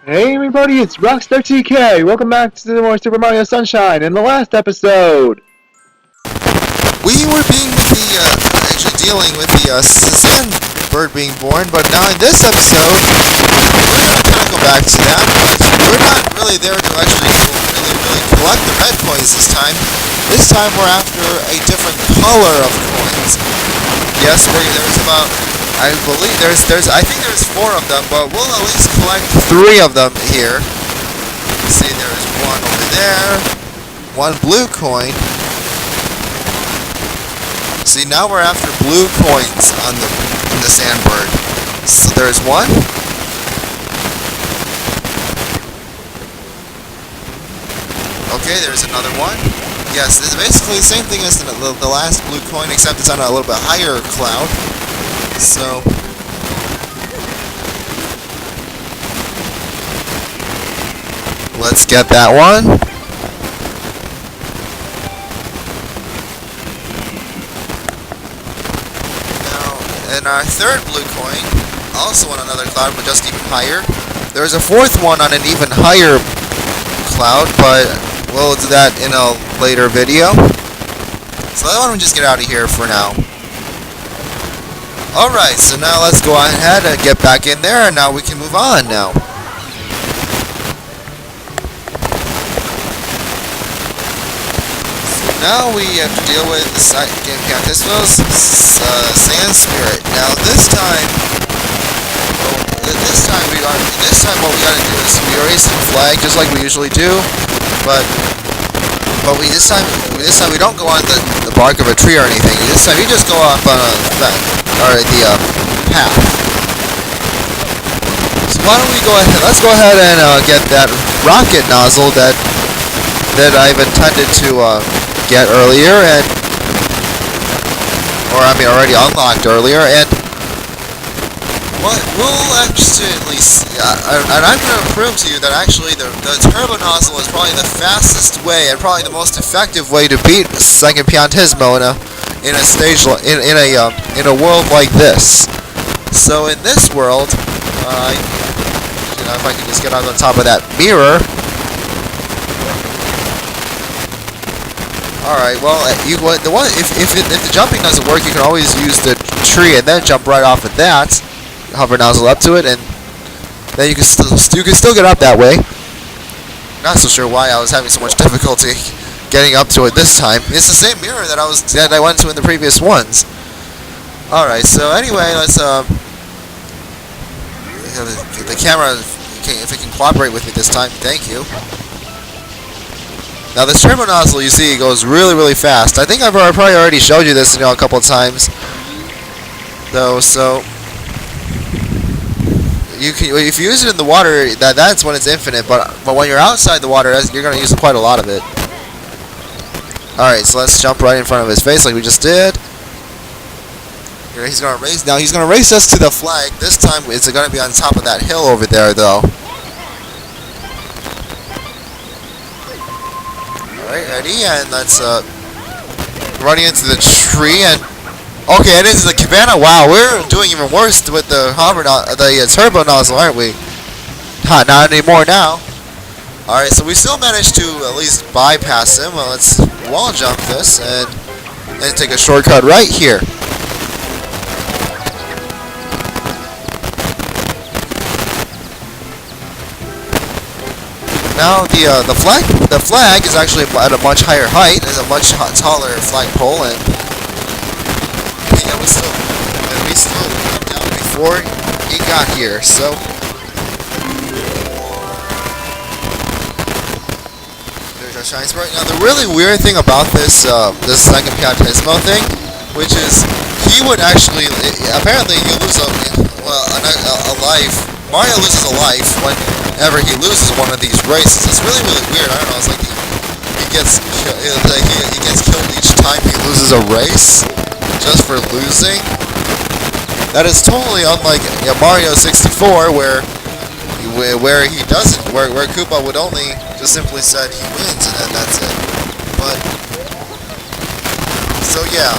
Hey everybody, it's Rockstar TK! Welcome back to more Super Mario Sunshine. In the last episode, We were actually dealing with the sand bird being born, but now in this episode, we're gonna kind of go back to that, but we're not really there to actually really collect the red coins this time. This time we're after a different color of coins. Yes, there's about, I believe I think there's 4 of them, but we'll at least collect 3 of them here. See, there's one over there, one blue coin. See, now we're after blue coins on the sandbird. So there's one. Okay, there's another one. Yes, it's basically the same thing as the last blue coin, except it's on a little bit higher cloud. So let's get that one. And our third blue coin, also on another cloud, but just even higher. There's a 4th one on an even higher cloud, but we'll do that in a later video. So why don't we just get out of here for now. Alright, so now let's go ahead and get back in there, and now we can move on now. Now we have to deal with the Cantismo's Sand Spirit. Now this time what we gotta do is we erase the flag just like we usually do, but this time we don't go on the bark of a tree or anything. This time you just go off on the path. So why don't we go ahead? Let's go ahead and get that rocket nozzle that I've intended to get earlier, already unlocked earlier, and what we'll actually see, and I'm going to prove to you that actually the turbo nozzle is probably the fastest way and probably the most effective way to beat Second Piantismo in a stage in a world like this. So in this world, if I can just get on top of that mirror. Alright, well, if the jumping doesn't work, you can always use the tree and then jump right off of that, hover nozzle up to it, and then you can still get up that way. Not so sure why I was having so much difficulty getting up to it this time. It's the same mirror that I went to in the previous ones. Alright, so anyway, let's the camera, if it can cooperate with me this time, thank you. Now this turbo nozzle, you see, goes really fast. I think I've probably already showed you this, a couple of times, though. So if you use it in the water, that's when it's infinite. But when you're outside the water, you're gonna use quite a lot of it. All right, so let's jump right in front of his face like we just did. Here, he's gonna race. Now he's gonna race us to the flag. This time it's gonna be on top of that hill over there, though. Alright, ready, and let's running into the tree, and okay, it is the cabana. Wow, we're doing even worse with the turbo nozzle, aren't we? Not anymore now. Alright, so we still managed to at least bypass him. Well, let's wall jump this and take a shortcut right here. Now the flag is actually at a much higher height. There's a much taller flagpole, and yeah, we still went down before he got here. So there's our shine sprite. Now the really weird thing about this Second Piantismo thing, which is he would actually apparently you lose a life. Mario loses a life whenever he loses one of these races. It's really weird. I don't know. It's like he gets killed each time he loses a race just for losing. That is totally unlike Mario 64, where he doesn't, where Koopa would only just simply said he wins and then that's it. But so yeah.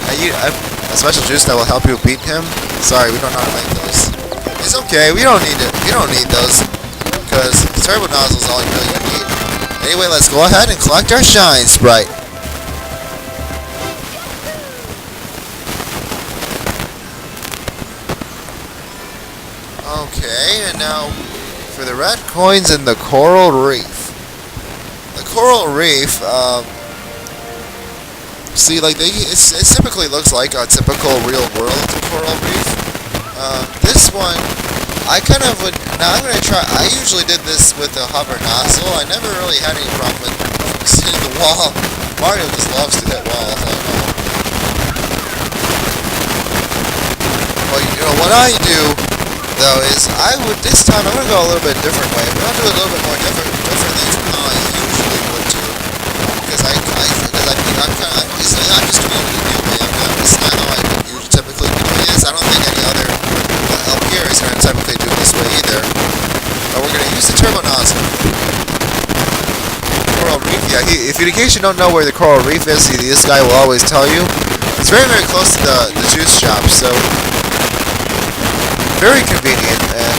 Anyway, a special juice that will help you beat him. Sorry, we don't know how to make those. It's okay. We don't need it. We don't need those because the turbo nozzle is all you really need. Anyway, let's go ahead and collect our shine sprite. Okay, and now for the red coins in the coral reef. The coral reef, see, like it typically looks like a typical real world coral reef. This one, I kind of would. Now I'm gonna try. I usually did this with a hover nozzle. I never really had any problem with seeing the wall. Mario just loves to that wall. So I know. Well, you know what I do though is this time I'm gonna go a little bit different way. I'm gonna do it a little bit more differently from how I usually would do. Because I'm just doing it a new way. It's not how I usually typically do this. I don't think any other up here is gonna typically do it this way either. But we're gonna use the turbo nozzle. Coral reef, yeah. If in case you don't know where the coral reef is, this guy will always tell you. It's very, very close to the juice shop, so very convenient. And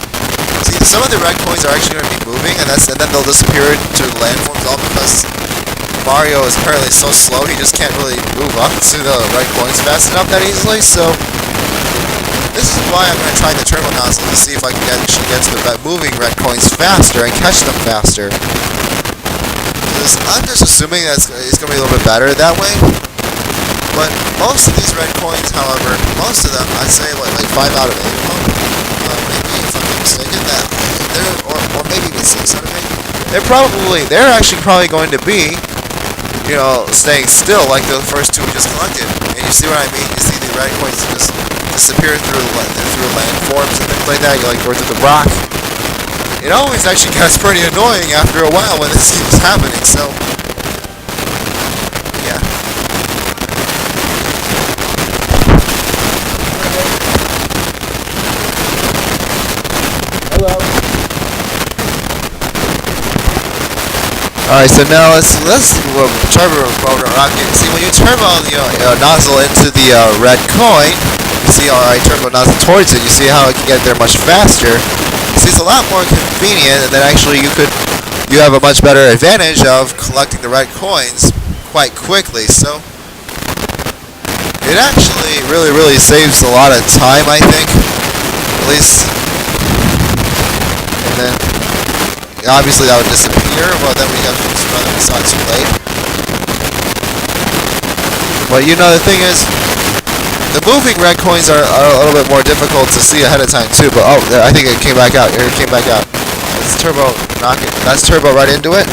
see, some of the red coins are actually going to be moving, and then they'll disappear into the landforms, all because Mario is apparently so slow he just can't really move up to the red coins fast enough that easily. So this is why I'm going to try the turbo nozzle to see if I can actually get to the moving red coins faster and catch them faster. I'm just assuming that it's going to be a little bit better that way. But most of these red coins, however, most of them, I'd say like 5 out of 8 of them, maybe if I'm not mistaken, or maybe even 6 out of 8, they're actually probably going to be, you know, staying still like the first two we just collected. And you see what I mean? You see the red coins just disappear through landforms and things like that, or through the rock. It always actually gets pretty annoying after a while when this keeps happening, so yeah. Hello. Alright, so now let's turbo rocket. See, when you turbo the nozzle into the red coin, you see, alright, turbo nozzle towards it, you see how it can get there much faster. See, it's a lot more convenient, and then actually you have a much better advantage of collecting the red coins quite quickly. So it actually really saves a lot of time, I think. At least, and then obviously that would disappear. Well, then we have to run it. It's not too late. But you know, the thing is, the moving red coins are a little bit more difficult to see ahead of time too. But oh, I think it came back out. Here it came back out. Let's turbo knock it. That's turbo right into it.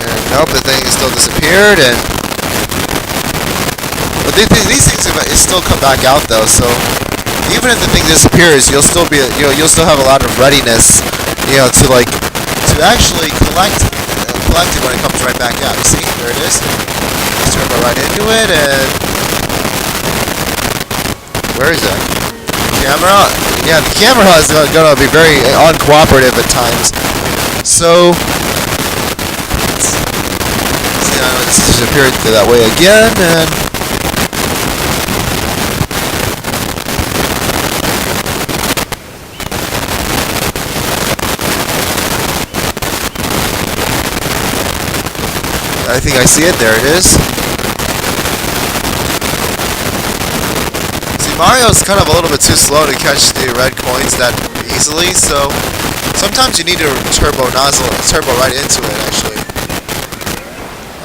And nope, the thing still disappeared. And but these things still come back out though. So even if the thing disappears, you'll still have a lot of readiness, to actually collect it when it comes right back out. You see, there it is. Let's turbo right into it, and where is that? Camera? Yeah, the camera is gonna be very uncooperative at times. So, see, it's disappeared that way again, and I think I see it. There it is. See, Mario's kind of a little bit too slow to catch the red coins that easily, so sometimes you need to turbo right into it, actually.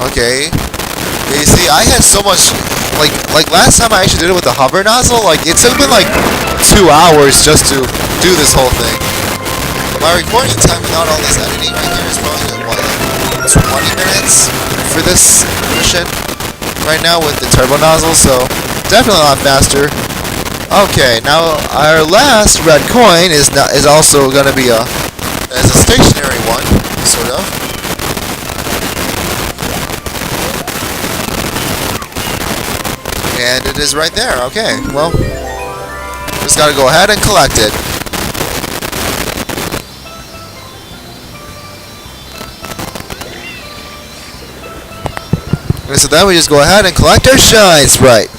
Okay. Yeah, you see, I had so much, like last time I actually did it with the hover nozzle, it took me 2 hours just to do this whole thing. But my recording time without all this editing right here is probably, 20 minutes for this mission right now with the turbo nozzle, so definitely a lot faster. Okay, now our last red coin is also going to be a stationary one, sort of. And it is right there. Okay, well, just got to go ahead and collect it. And so then we just go ahead and collect our shine sprite.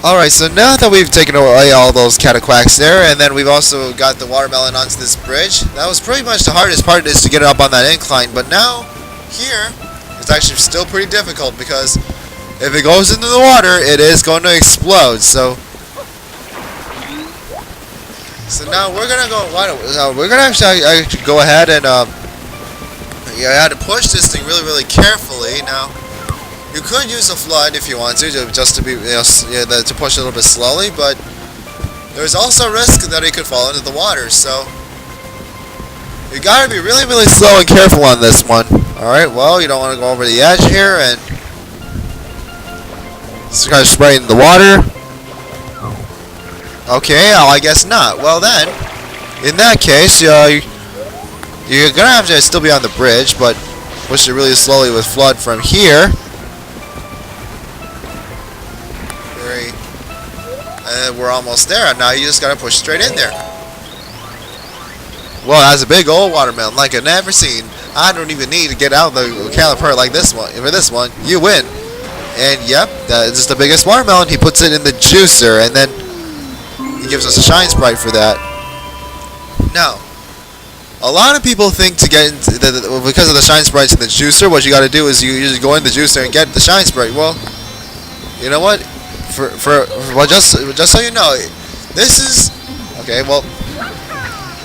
Alright, so now that we've taken away all those cataquacks there, and then we've also got the watermelon onto this bridge, that was pretty much the hardest part, is to get it up on that incline. But now, here, it's actually still pretty difficult, because if it goes into the water, it is going to explode. So now we're gonna go. We're gonna actually go ahead and you have to push this thing really, really carefully. Now, you could use a flood if you want to, just to be, to push it a little bit slowly, but there's also a risk that it could fall into the water. So you gotta be really, really slow and careful on this one. All right. Well, you don't want to go over the edge here and just kind of spray in the water. Okay, well, I guess not. Well then, in that case, you're gonna have to still be on the bridge, but push it really slowly with flood from here. And we're almost there. Now you just gotta push straight in there. Well, that's a big old watermelon like I've never seen. I don't even need to get out the caliper like this one. For this one, you win. And yep, that is the biggest watermelon. He puts it in the juicer, and then he gives us a shine sprite for that. Now, a lot of people think to get into because of the shine sprites in the juicer, what you got to do is you just go in the juicer and get the shine sprite. Well, you know what? Well, just so you know, this is okay. Well,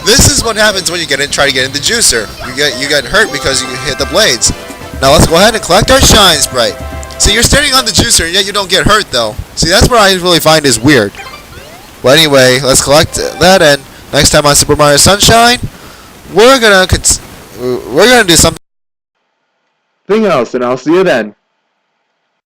this is what happens when you try to get in the juicer. You get hurt because you hit the blades. Now let's go ahead and collect our shine sprite. See, you're standing on the juicer and yet you don't get hurt though. See, that's what I really find is weird. But anyway, let's collect that, and next time on Super Mario Sunshine, we're gonna do something else, and I'll see you then.